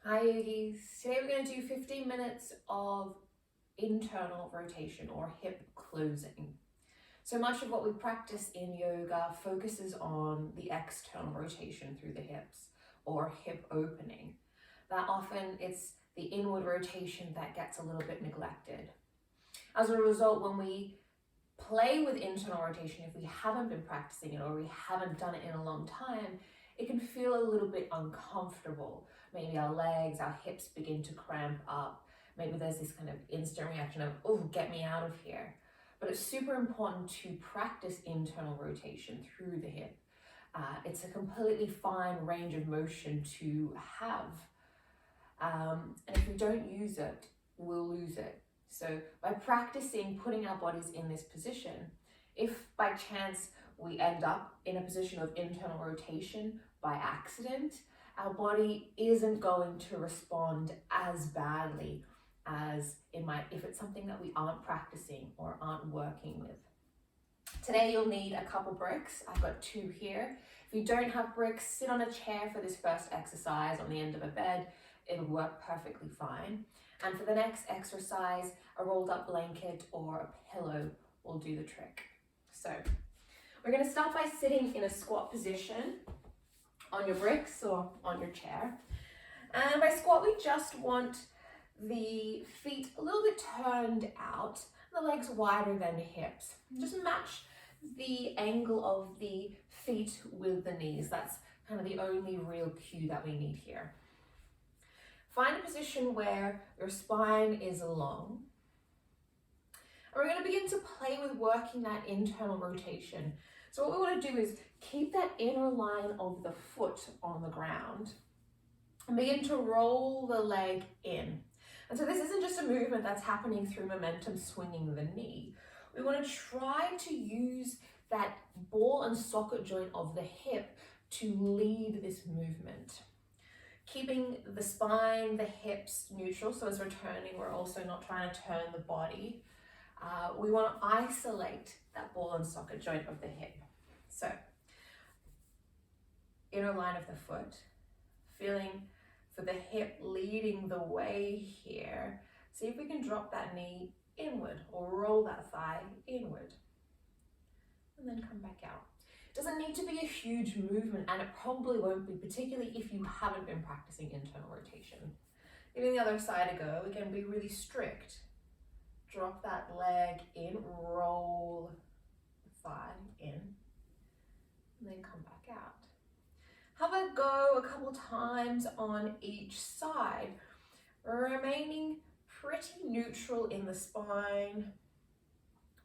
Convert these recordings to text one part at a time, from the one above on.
Hi yogis, today we're going to do 15 minutes of internal rotation or hip closing. So much of what we practice in yoga focuses on the external rotation through the hips or hip opening. That often it's the inward rotation that gets a little bit neglected. As a result, when we play with internal rotation, if we haven't been practicing it or we haven't done it in a long time, it can feel a little bit uncomfortable. Maybe our legs, our hips begin to cramp up. Maybe there's this kind of instant reaction of, oh, get me out of here. But it's super important to practice internal rotation through the hip. It's a completely fine range of motion to have. And if we don't use it, we'll lose it. So by practicing putting our bodies in this position, if by chance we end up in a position of internal rotation by accident, our body isn't going to respond as badly as it might if it's something that we aren't practicing or aren't working with. Today you'll need a couple bricks. I've got 2 here. If you don't have bricks, sit on a chair for this first exercise on the end of a bed. It'll work perfectly fine. And for the next exercise, a rolled up blanket or a pillow will do the trick. So we're going to start by sitting in a squat position on your bricks or on your chair. And by squat, we just want the feet a little bit turned out, the legs wider than the hips. Just match the angle of the feet with the knees. That's kind of the only real cue that we need here. Find a position where your spine is long. And we're going to begin to play with working that internal rotation. So what we want to do is keep that inner line of the foot on the ground and begin to roll the leg in. And so this isn't just a movement that's happening through momentum swinging the knee. We want to try to use that ball and socket joint of the hip to lead this movement. Keeping the spine, the hips neutral, so as we're turning, we're also not trying to turn the body. We want to isolate that ball and socket joint of the hip. So, inner line of the foot, feeling for the hip leading the way here. See if we can drop that knee inward or roll that thigh inward. And then come back out. It doesn't need to be a huge movement, and it probably won't be, particularly if you haven't been practicing internal rotation. Giving the other side a go, again, be really strict. Drop that leg in, roll the thigh in, and then come back out. Have a go a couple times on each side, remaining pretty neutral in the spine.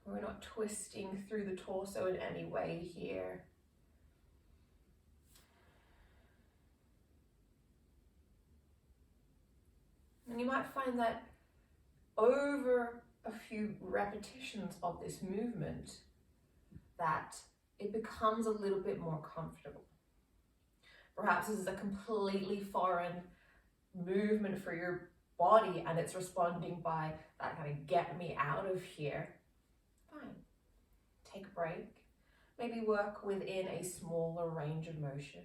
We're not twisting through the torso in any way here. And you might find that over a few repetitions of this movement that it becomes a little bit more comfortable. Perhaps this is a completely foreign movement for your body and it's responding by that kind of get me out of here. Fine. Take a break. Maybe work within a smaller range of motion.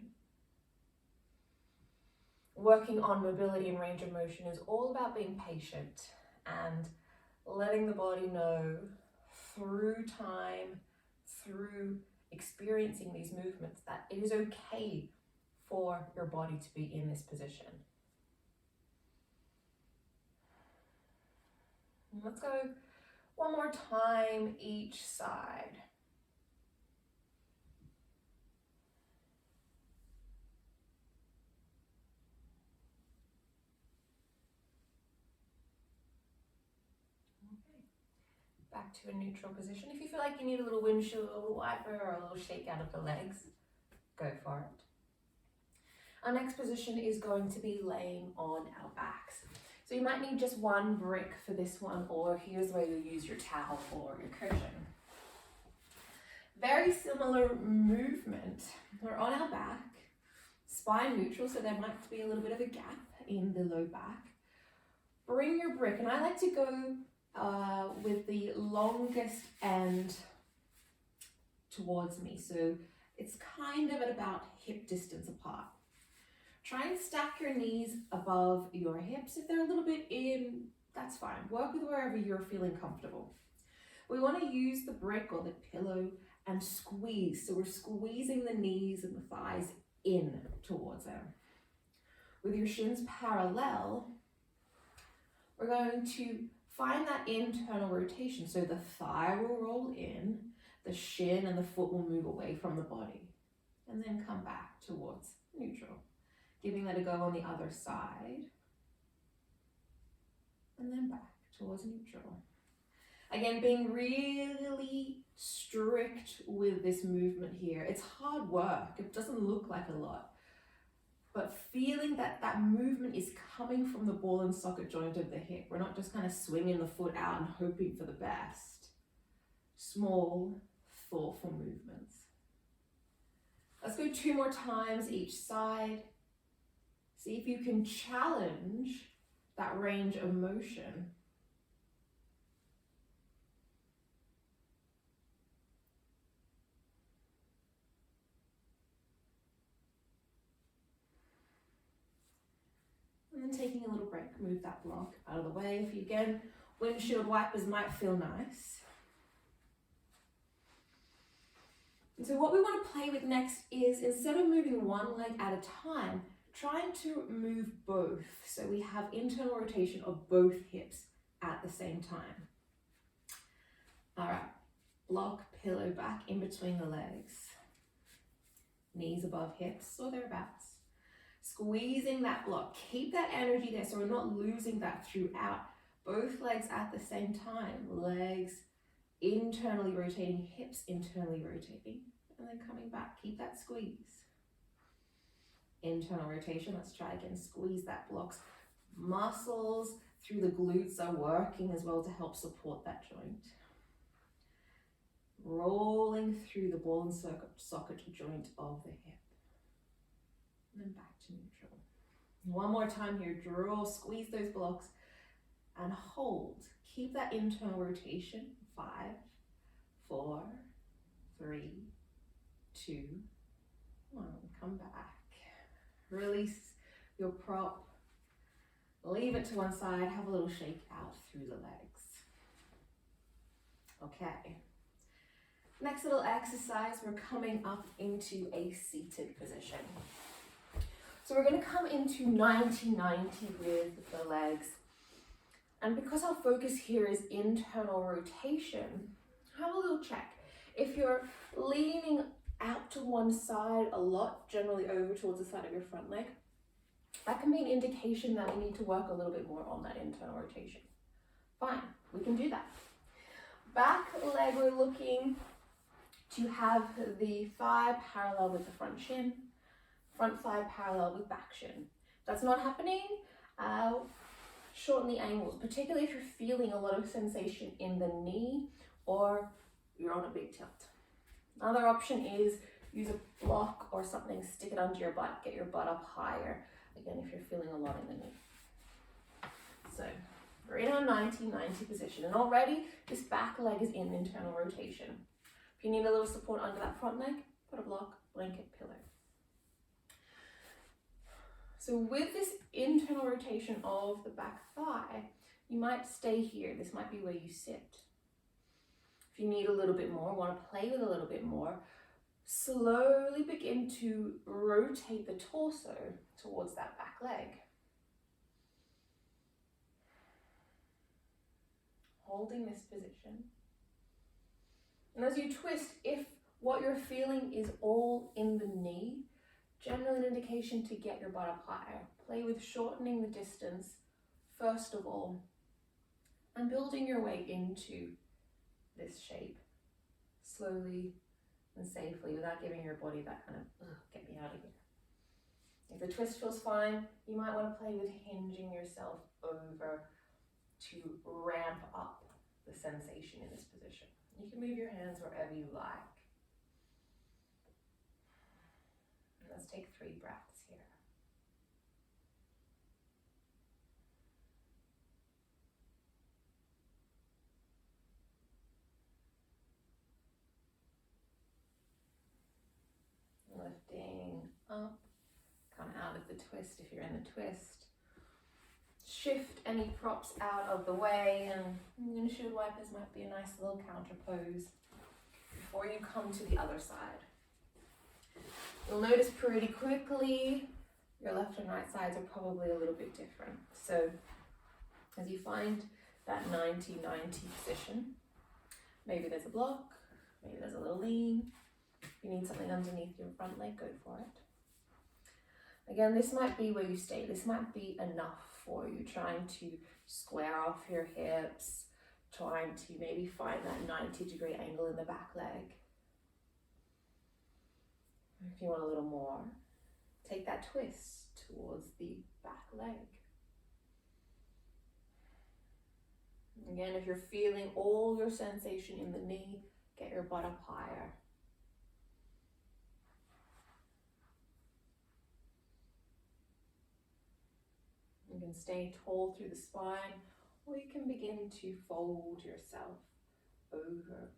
Working on mobility and range of motion is all about being patient and letting the body know through time, through experiencing these movements, that it is okay for your body to be in this position. Let's go one more time each side. Okay. Back to a neutral position. If you feel like you need a little windshield, a little wiper, or a little shake out of the legs, go for it. Our next position is going to be laying on our backs. So you might need just one brick for this one, or here's where you use your towel or your cushion. Very similar movement. We're on our back, spine neutral, so there might be a little bit of a gap in the low back. Bring your brick, and I like to go with the longest end towards me, so it's kind of at about hip distance apart. Try and stack your knees above above your hips. If they're a little bit in, that's fine. Work with wherever you're feeling comfortable. We want to use the brick or the pillow and squeeze. So we're squeezing the knees and the thighs in towards them. With your shins parallel, we're going to find that internal rotation. So the thigh will roll in, the shin and the foot will move away from the body, and then come back towards neutral. Giving that a go on the other side, and then back towards neutral. Again, being really strict with this movement here. It's hard work. It doesn't look like a lot, but feeling that that movement is coming from the ball and socket joint of the hip. We're not just kind of swinging the foot out and hoping for the best. Small, thoughtful movements. Let's go 2 more times each side. See if you can challenge that range of motion. And then taking a little break, move that block out of the way. If you, again, windshield wipers might feel nice. And so what we want to play with next is, instead of moving one leg at a time, trying to move both. So we have internal rotation of both hips at the same time. All right, block, pillow back in between the legs. Knees above hips or thereabouts. Squeezing that block. Keep that energy there so we're not losing that throughout. Both legs at the same time. Legs internally rotating, hips internally rotating, and then coming back. Keep that squeeze. Internal rotation. Let's try again. Squeeze that block. Muscles through the glutes are working as well to help support that joint. Rolling through the ball and socket joint of the hip. And then back to neutral. One more time here. Draw, squeeze those blocks and hold. Keep that internal rotation. 5, 4, 3, 2, 1. Come back. Release your prop. Leave it to one side. Have a little shake out through the legs. Okay. Next little exercise, we're coming up into a seated position. So we're going to come into 90-90 with the legs. And because our focus here is internal rotation, have a little check. If you're leaning out to one side a lot, generally over towards the side of your front leg, that can be an indication that we need to work a little bit more on that internal rotation. Fine, we can do that. Back leg, we're looking to have the thigh parallel with the front shin, front thigh parallel with back shin. If that's not happening, shorten the angles, particularly if you're feeling a lot of sensation in the knee or you're on a big tilt. Another option is use a block or something, stick it under your butt, get your butt up higher. Again, if you're feeling a lot in the knee. So we're in our 90-90 position, and already this back leg is in internal rotation. If you need a little support under that front leg, put a block, blanket, pillow. So with this internal rotation of the back thigh, you might stay here. This might be where you sit. If you need a little bit more, want to play with a little bit more, slowly begin to rotate the torso towards that back leg. Holding this position. And as you twist, if what you're feeling is all in the knee, generally an indication to get your butt up higher. Play with shortening the distance, first of all, and building your way into this shape, slowly and safely, without giving your body that kind of, get me out of here. If the twist feels fine, you might want to play with hinging yourself over to ramp up the sensation in this position. You can move your hands wherever you like. Let's take 3 breaths here. Lifting up, come out of the twist if you're in the twist. shift any props out of the way, and windshield wipers might be a nice little counter pose before you come to the other side. You'll notice pretty quickly your left and right sides are probably a little bit different. So as you find that 90-90 position, maybe there's a block, maybe there's a little lean, you need something underneath your front leg, go for it. Again, this might be where you stay. This might be enough for you, trying to square off your hips, trying to maybe find that 90-degree angle in the back leg. If you want a little more, take that twist towards the back leg. Again, if you're feeling all your sensation in the knee, get your butt up higher. You can stay tall through the spine, or you can begin to fold yourself over.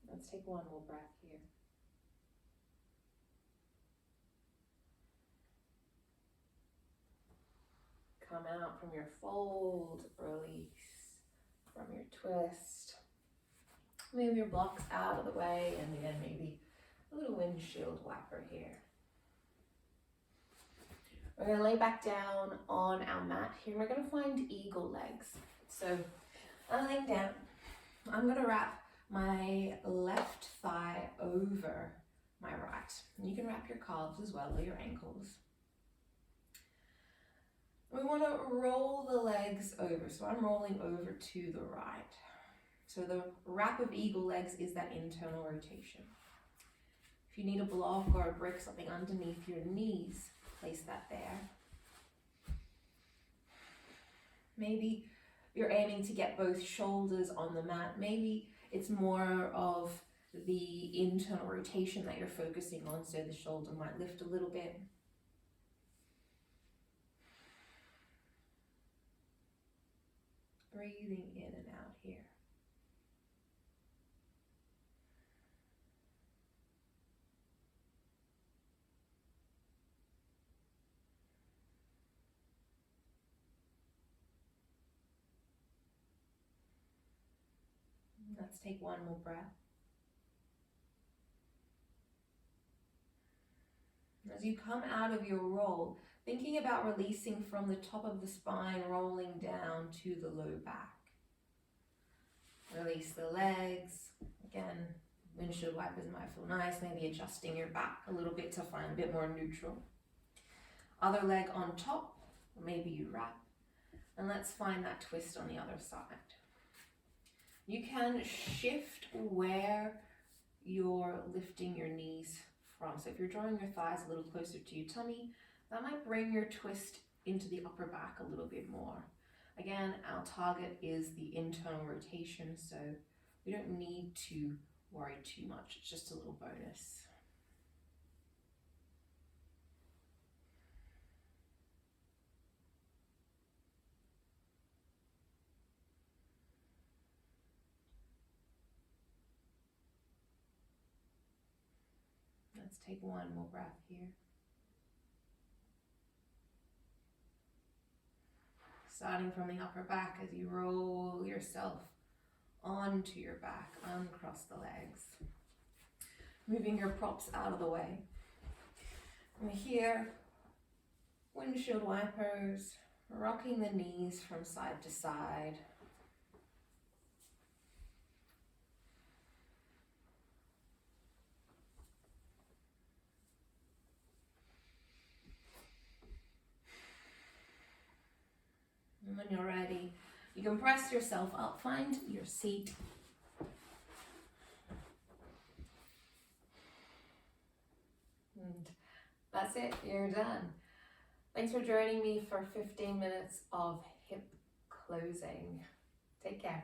Let's take one more breath here. Come out from your fold, release from your twist. Move your blocks out of the way, and again, maybe a little windshield wiper here. We're going to lay back down on our mat here. We're going to find eagle legs. So I'm laying down. I'm going to wrap my left thigh over my right. And you can wrap your calves as well, or your ankles. We want to roll the legs over. So I'm rolling over to the right. So the wrap of eagle legs is that internal rotation. If you need a block or a brick, something underneath your knees, place that there. Maybe you're aiming to get both shoulders on the mat. Maybe it's more of the internal rotation that you're focusing on, so the shoulder might lift a little bit. Breathing in and out here. Let's take one more breath. As you come out of your roll, thinking about releasing from the top of the spine, rolling down to the low back. Release the legs. Again, windshield wipers might feel nice, maybe adjusting your back a little bit to find a bit more neutral. Other leg on top, or maybe you wrap. And let's find that twist on the other side. You can shift where you're lifting your knees from. So if you're drawing your thighs a little closer to your tummy, that might bring your twist into the upper back a little bit more. Again, our target is the internal rotation, so we don't need to worry too much. It's just a little bonus. Let's take one more breath here. Starting from the upper back as you roll yourself onto your back, uncross the legs. Moving your props out of the way. And here, windshield wipers, rocking the knees from side to side. And when you're ready, you can press yourself up, find your seat. And that's it, you're done. Thanks for joining me for 15 minutes of hip closing. Take care.